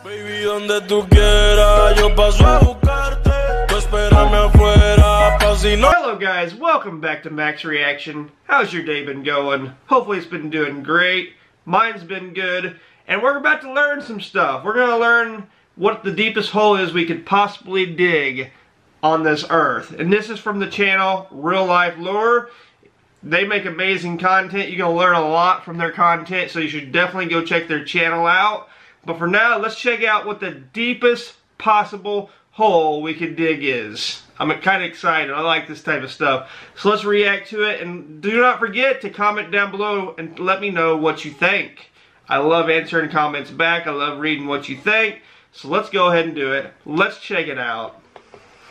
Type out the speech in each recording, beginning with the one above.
Baby, donde tú quieras, yo paso a buscarte. Tú espérame afuera, pa' si no. Hello guys, welcome back to Max Reaction. How's your day been going? Hopefully it's been doing great. Mine's been good. And we're about to learn some stuff. We're gonna learn what the deepest hole is we could possibly dig on this earth. And this is from the channel RealLifeLure. They make amazing content. You're gonna learn a lot from their content, so you should definitely go check their channel out. But for now, let's check out what the deepest possible hole we could dig is. I'm kind of excited. I like this type of stuff. So let's react to it. And do not forget to comment down below and let me know what you think. I love answering comments back. I love reading what you think. So let's go ahead and do it. Let's check it out.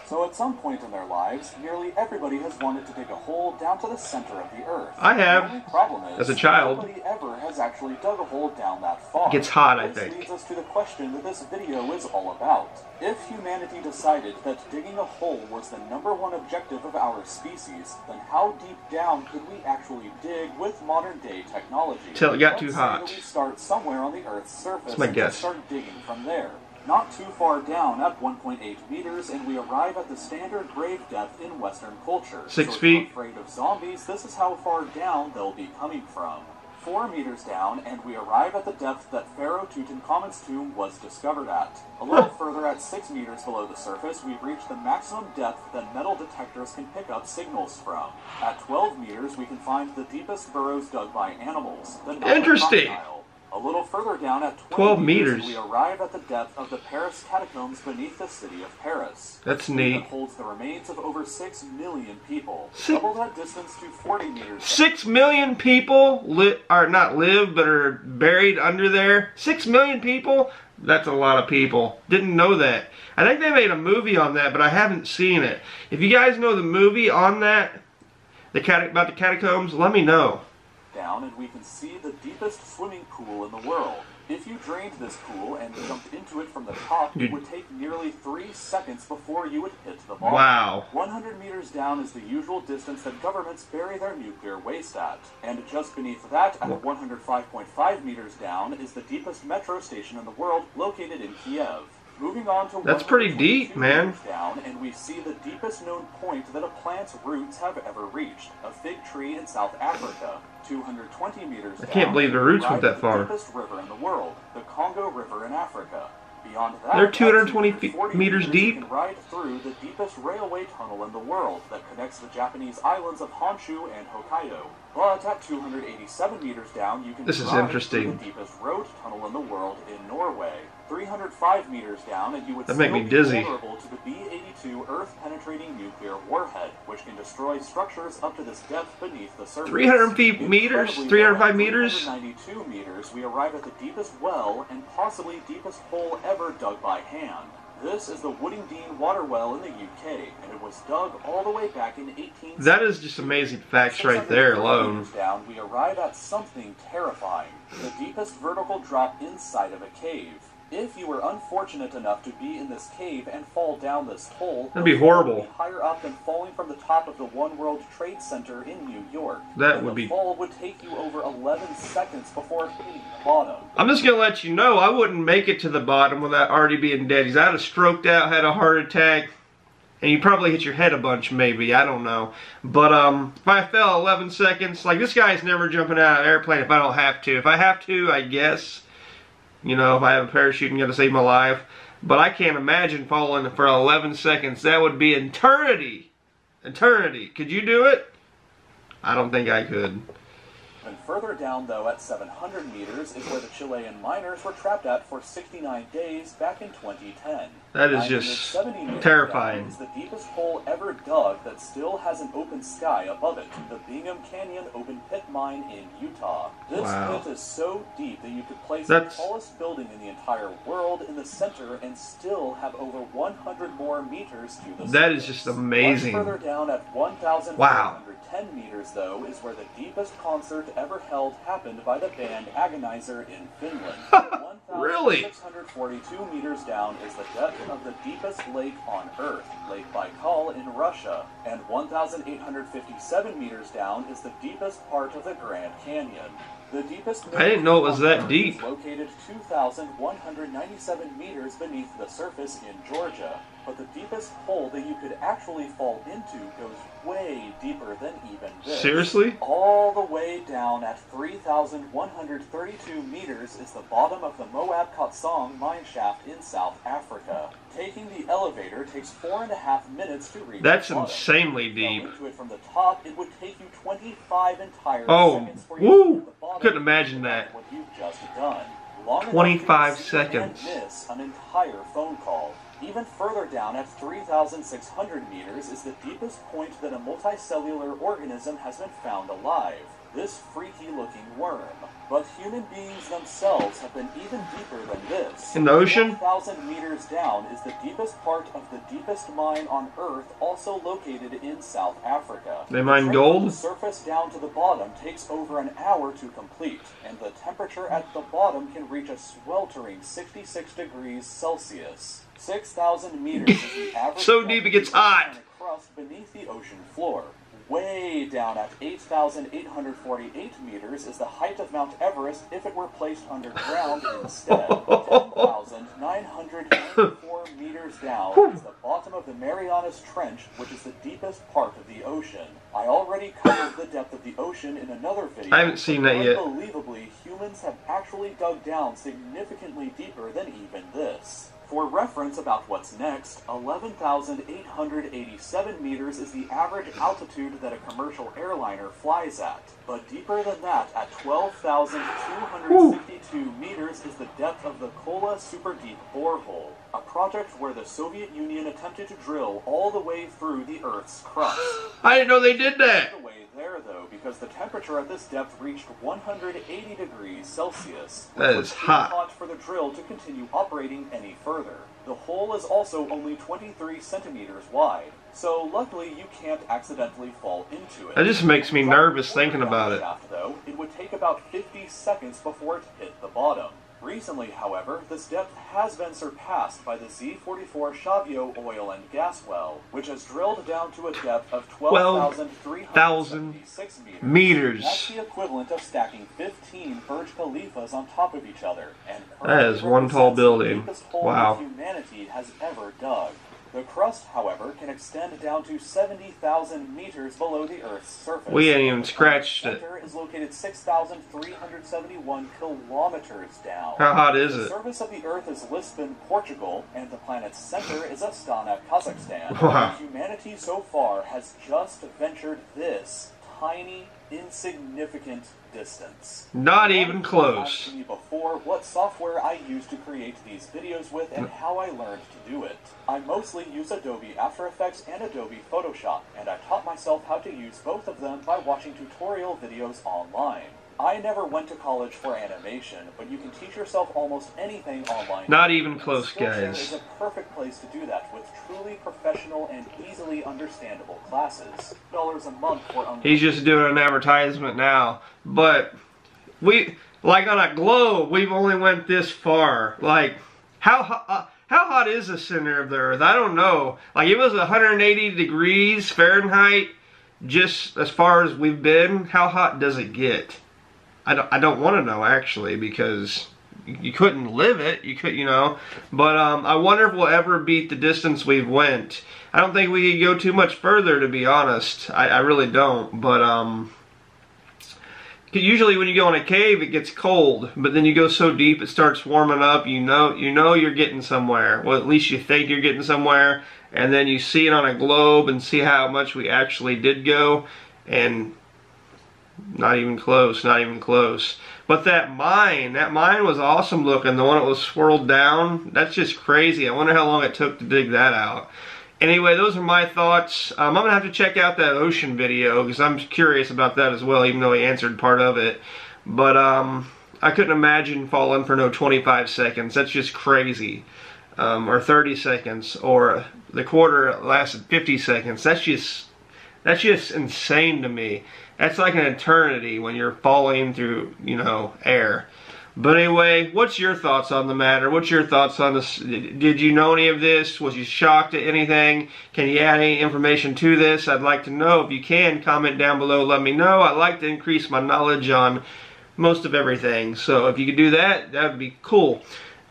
So at some point in their lives, nearly everybody has wanted to dig a hole down to the center of the earth. I have. The only problem is, as a child. Nobody ever has actually dug a hole down that far. It gets hot, I think. This leads us to the question that this video is all about. If humanity decided that digging a hole was the #1 objective of our species, then how deep down could we actually dig with modern day technology? Till it got too hot. Let's say that we start somewhere on the Earth's surface. That's my guess. And start digging from there. Not too far down at 1.8 meters, and we arrive at the standard grave depth in Western culture. 6 so feet. If you're afraid of zombies, this is how far down they'll be coming from. 4 meters down, and we arrive at the depth that Pharaoh Tutankhamun's tomb was discovered at. A little further, at 6 meters below the surface, we reach the maximum depth that metal detectors can pick up signals from. At 12 meters, we can find the deepest burrows dug by animals. The Nile Interesting. crocodile. A little further down at 12 meters, we arrive at the depth of the Paris catacombs beneath the city of Paris. That's neat. It holds the remains of over 6 million people. Double that distance to 40 meters. 6 million people are not live, but are buried under there. 6 million people? That's a lot of people. Didn't know that. I think they made a movie on that, but I haven't seen it. If you guys know the movie on that, about the catacombs, let me know. Down, and we can see the deepest swimming pool in the world. If you drained this pool and jumped into it from the top, it would take nearly 3 seconds before you would hit the bottom. Wow. 100 meters down is the usual distance that governments bury their nuclear waste at. And just beneath that, at 105.5 meters down, is the deepest metro station in the world, located in Kiev. Moving on to that's pretty deep, man. Down, and we see the deepest known point that a plant's roots have ever reached, a fig tree in South Africa. 220 meters down, I can't believe the roots went that far. The deepest river in the world, the Congo River in Africa. Beyond that, they're 220 meters deep. You can ride through the deepest railway tunnel in the world that connects the Japanese islands of Honshu and Hokkaido. But at 287 meters down, you can this is ride interesting. through the deepest road tunnel in the world in Norway. 305 meters down, and you would that still make me be dizzy. vulnerable to the B-82 Earth-penetrating nuclear warhead, which can destroy structures up to this depth beneath the surface. 300 meters? 305 meters? 392 meters, we arrive at the deepest well and possibly deepest hole ever dug by hand. This is the Woodingdean water well in the UK, and it was dug all the way back in 1860. That is just amazing facts right there alone. Down, we arrive at something terrifying. The deepest vertical drop inside of a cave. If you were unfortunate enough to be in this cave and fall down this hole, that'd be horrible. Would be higher up than falling from the top of the One World Trade Center in New York. That would be. The fall would take you over 11 seconds before hitting the bottom. I'm just gonna let you know, I wouldn't make it to the bottom without already being dead. Because I'd have stroked out, had a heart attack, and you probably hit your head a bunch, maybe. I don't know. But if I fell 11 seconds, like this guy's never jumping out of an airplane if I don't have to. If I have to, I guess. You know, if I have a parachute and got to save my life. But I can't imagine falling for 11 seconds. That would be eternity. Eternity. Could you do it? I don't think I could. And further down, though, at 700 meters, is where the Chilean miners were trapped at for 69 days back in 2010. That is just terrifying. Is the deepest hole ever dug that still has an open sky above it, the Bingham Canyon open pit mine in Utah. This pit is so deep that you could place the tallest building in the entire world in the center and still have over 100 more meters to the surface. That is just amazing. Much further down at 1,410 meters, though, is where the deepest concert ever held happened by the band Agonizer in Finland. Really? 1,642 meters down is the depth of the deepest lake on Earth, Lake Baikal in Russia, and 1,857 meters down is the deepest part of the Grand Canyon. The deepest I didn't know it was that is deep. located 2,197 meters beneath the surface in Georgia, but the deepest hole that you could actually fall into goes way deeper than even this. Seriously? All the way down at 3,132 meters is the bottom of the Moab Katsong mine shaft in South Africa. Taking the elevator takes 4.5 minutes to reach That's the bottom. insanely deep. Going to it from the top, it would take you 25 entire seconds for you to woo! hit the bottom. Couldn't imagine that. What you've just done. Long enough 25 to see seconds. And miss an entire phone call. Even further down at 3,600 meters is the deepest point that a multicellular organism has been found alive. This freaky-looking worm. But human beings themselves have been even deeper than this. In the ocean? 1,000 meters down is the deepest part of the deepest mine on Earth, also located in South Africa. They mine The trek gold? from the surface down to the bottom takes over an hour to complete, and the temperature at the bottom can reach a sweltering 66 degrees Celsius. 6,000 meters is the average So deep it gets hot. crust beneath the ocean floor. Way down at 8,848 meters is the height of Mount Everest if it were placed underground instead. 10,994 meters down is the bottom of the Marianas Trench, which is the deepest part of the ocean. I already covered the depth of the ocean in another video. I haven't seen that yet. Unbelievably, humans have actually dug down significantly deeper than even this. For reference about what's next, 11,887 meters is the average altitude that a commercial airliner flies at. But deeper than that, at 12,262 meters is the depth of the Kola Super Deep Borehole, a project where the Soviet Union attempted to drill all the way through the Earth's crust. I didn't know they did that. The way there, though, because the temperature at this depth reached 180 degrees Celsius. That which is was too hot. hot for the drill to continue operating any further. The hole is also only 23 centimeters wide, so luckily you can't accidentally fall into it. That just makes me nervous thinking about it. Shaft, though, it would take about 50 seconds before it hit the bottom. Recently, however, this depth has been surpassed by the Z44 Shavio oil and gas well, which has drilled down to a depth of 12,376 meters. That's the equivalent of stacking 15 Burj Khalifas on top of each other. And That is one tall building. the deepest hole Wow. humanity has ever dug. The crust, however, can extend down to 70,000 meters below the Earth's surface. We ain't even scratched The it. center is located 6,371 kilometers down. How hot is The it? surface of the Earth is Lisbon, Portugal, and the planet's center is Astana, Kazakhstan. Wow. Humanity so far has just ventured this tiny, insignificant distance. Not even Asked close. me before what software I use to create these videos with and how I learned to do it. I mostly use Adobe After Effects and Adobe Photoshop, and I taught myself how to use both of them by watching tutorial videos online. I never went to college for animation, but you can teach yourself almost anything online. Not even close, Skillshare guys. is a perfect place to do that with truly professional and easily understandable classes. $1 a month for He's just doing an advertisement now. But we, like on a globe, we've only went this far. Like, how hot is the center of the Earth? I don't know. Like, it was 180 degrees Fahrenheit just as far as we've been. How hot does it get? I don't want to know, actually, because you couldn't live it. You could, you know. But I wonder if we'll ever beat the distance we've went. I don't think we could go too much further, to be honest. I really don't. But usually when you go in a cave, it gets cold. But then you go so deep, it starts warming up. You know you're getting somewhere. Well, at least you think you're getting somewhere. And then you see it on a globe and see how much we actually did go. And not even close, not even close. But that mine was awesome looking. The one that was swirled down, that's just crazy. I wonder how long it took to dig that out. Anyway, those are my thoughts. I'm going to have to check out that ocean video because I'm curious about that as well, even though he answered part of it. But I couldn't imagine falling for no 25 seconds. That's just crazy. Or 30 seconds. Or the quarter lasted 50 seconds. That's just insane to me. That's like an eternity when you're falling through, you know, air. But anyway, what's your thoughts on the matter? What's your thoughts on this? Did you know any of this? Was you shocked at anything? Can you add any information to this? I'd like to know. If you can, comment down below. Let me know. I'd like to increase my knowledge on most of everything. So if you could do that, that would be cool.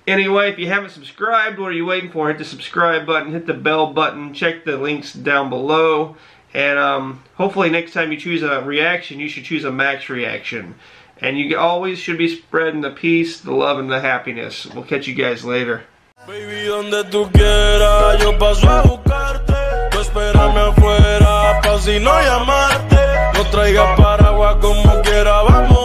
Anyway, if you haven't subscribed, what are you waiting for? Hit the subscribe button, hit the bell button, check the links down below. And hopefully next time you choose a reaction, you should choose a Max reaction. And you always should be spreading the peace, the love, and the happiness. We'll catch you guys later. Baby, donde tú quieras, yo paso a buscarte. Tú espérame afuera, pa' si no llamarte. No traigas paraguas como quiera, vamos.